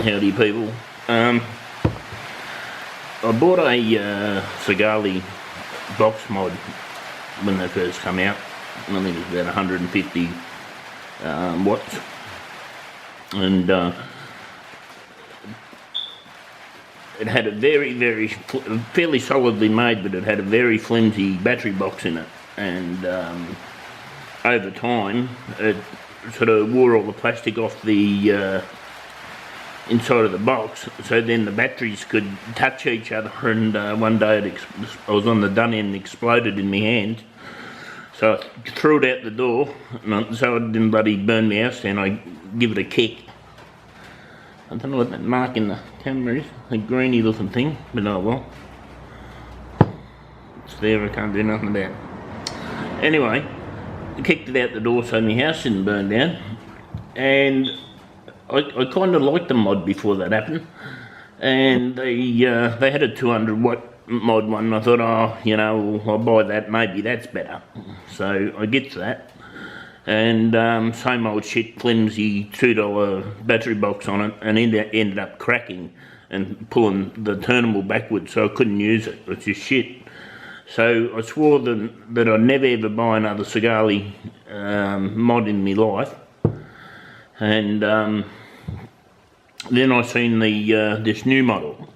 Howdy people. I bought a Sigelei box mod when they first come out. I think it was about 150 watts, and it had a very fairly solidly made, but it had a very flimsy battery box in it, and over time it sort of wore all the plastic off the inside of the box, so then the batteries could touch each other, and one day I was on the done end and exploded in my hand, so I threw it out the door, and so it didn't bloody burn my house down. I give it a kick. I don't know what that mark in the camera is, a greeny looking thing, but oh well, it's there, I can't do nothing about it. Anyway, I kicked it out the door so my house didn't burn down, and I kind of liked the mod before that happened, and they had a 200 watt mod one, and I thought, oh, you know, I'll buy that, maybe that's better. So I get to that, and same old shit, flimsy $2 battery box on it, and ended up cracking and pulling the terminal backwards, so I couldn't use it. It's just shit. So I swore that I'd never ever buy another Sigelei mod in my life. And then I seen the this new model,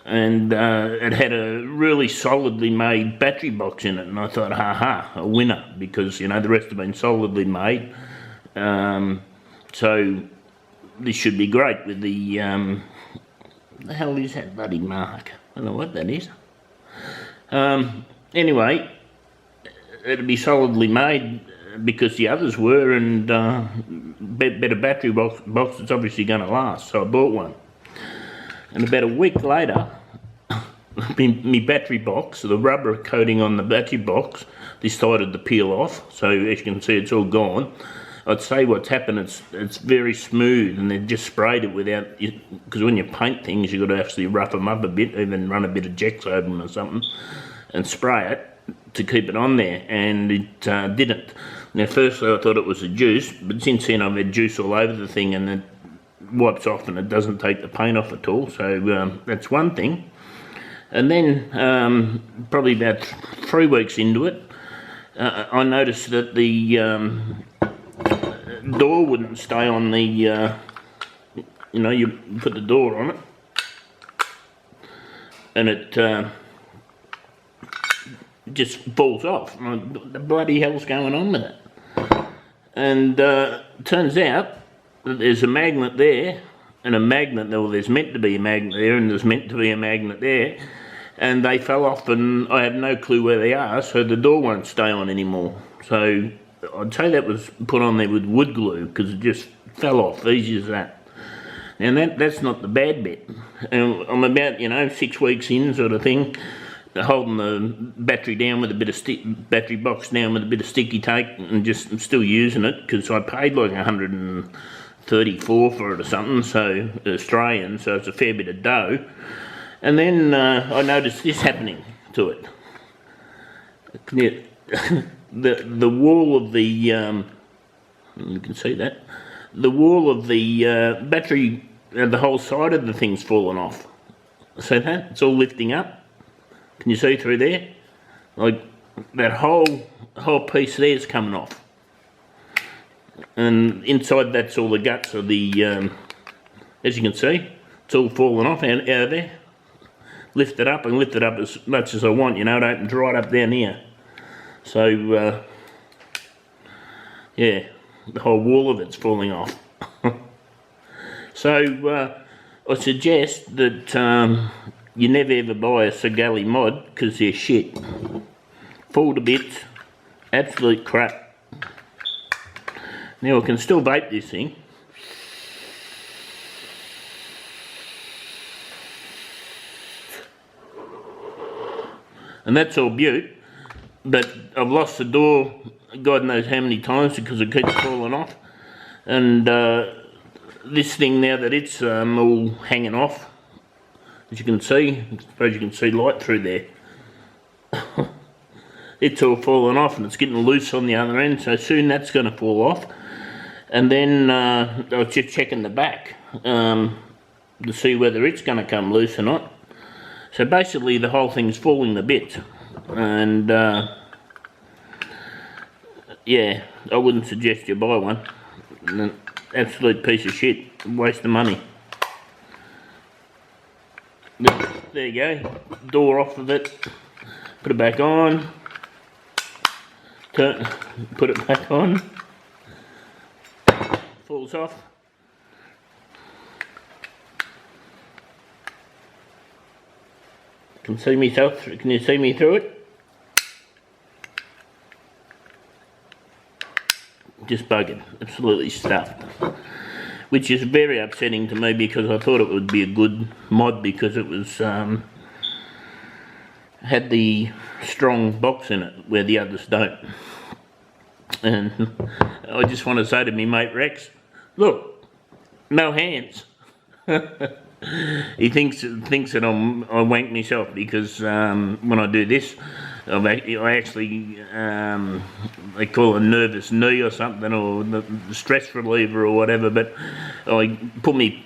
and it had a really solidly made battery box in it, and I thought, ha, a winner, because you know the rest have been solidly made. So this should be great with the hell is that bloody mark? I don't know what that is. Anyway, it'll be solidly made because the others were, and better battery box that's obviously going to last, so I bought one. And about a week later, my battery box, the rubber coating on the battery box, decided to peel off, so as you can see it's all gone. I'd say what's happened, it's very smooth, and they've just sprayed it without, because when you paint things you've got to actually rough them up a bit, even run a bit of Jex over them or something, and spray it to keep it on there, and it didn't. Now firstly I thought it was the juice, but since then I've had juice all over the thing, and it wipes off and it doesn't take the paint off at all, so that's one thing. And then probably about 3 weeks into it, I noticed that the door wouldn't stay on the, you know, you put the door on it, and it just falls off. What the bloody hell's going on with it? And turns out that there's a magnet there, and a magnet, well, there's meant to be a magnet there, and there's meant to be a magnet there, and they fell off, and I have no clue where they are, so the door won't stay on anymore. So I'd say that was put on there with wood glue, because it just fell off, easy as that. And that's not the bad bit. And I'm about, you know, 6 weeks in, sort of thing, holding the battery down with a bit of battery box down with a bit of sticky tape, and just I'm still using it because I paid like 134 for it or something, so Australian, so it's a fair bit of dough. And then I noticed this happening to it. The wall of the you can see that the wall of the battery, the whole side of the thing's fallen off. See that? It's all lifting up. Can you see through there? Like that whole piece there's coming off, and inside that's all the guts of the, as you can see, it's all falling off out of there. Lift it up and lift it up as much as I want, you know, it opens right up down here. So yeah, the whole wall of it's falling off. So I suggest that you never ever buy a Sigelei mod, because they're shit. Fall to bits, absolute crap. Now I can still vape this thing. And that's all beaut, but I've lost the door God knows how many times because it keeps falling off. And this thing, now that it's all hanging off, as you can see, I suppose you can see light through there. It's all fallen off and it's getting loose on the other end, so soon that's going to fall off. And then I was just checking the back to see whether it's going to come loose or not. So basically the whole thing's falling to bits, and yeah, I wouldn't suggest you buy one. An absolute piece of shit, waste of money. There you go, door off of it, put it back on, put it back on, falls off. Can you see me through it? Just buggered, absolutely stuffed. Which is very upsetting to me because I thought it would be a good mod because it was had the strong box in it where the others don't. And I just want to say to me mate Rex, look, no hands. He thinks that I wank myself because when I do this, I actually they call it a nervous knee or something, or the stress reliever or whatever. But I put me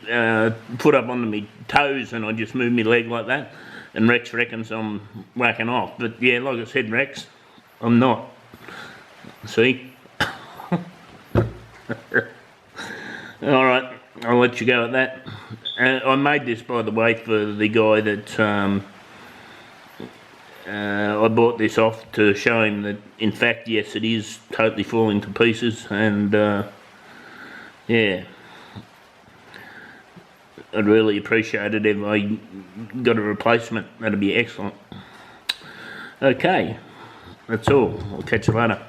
foot up onto my toes and I just move my leg like that, and Rex reckons I'm whacking off. But yeah, like I said, Rex, I'm not. See. All right, I'll let you go at that. I made this, by the way, for the guy that I bought this off to show him that, in fact, yes, it is totally falling to pieces, and yeah, I'd really appreciate it if I got a replacement. That'd be excellent. Okay, that's all. I'll catch you later.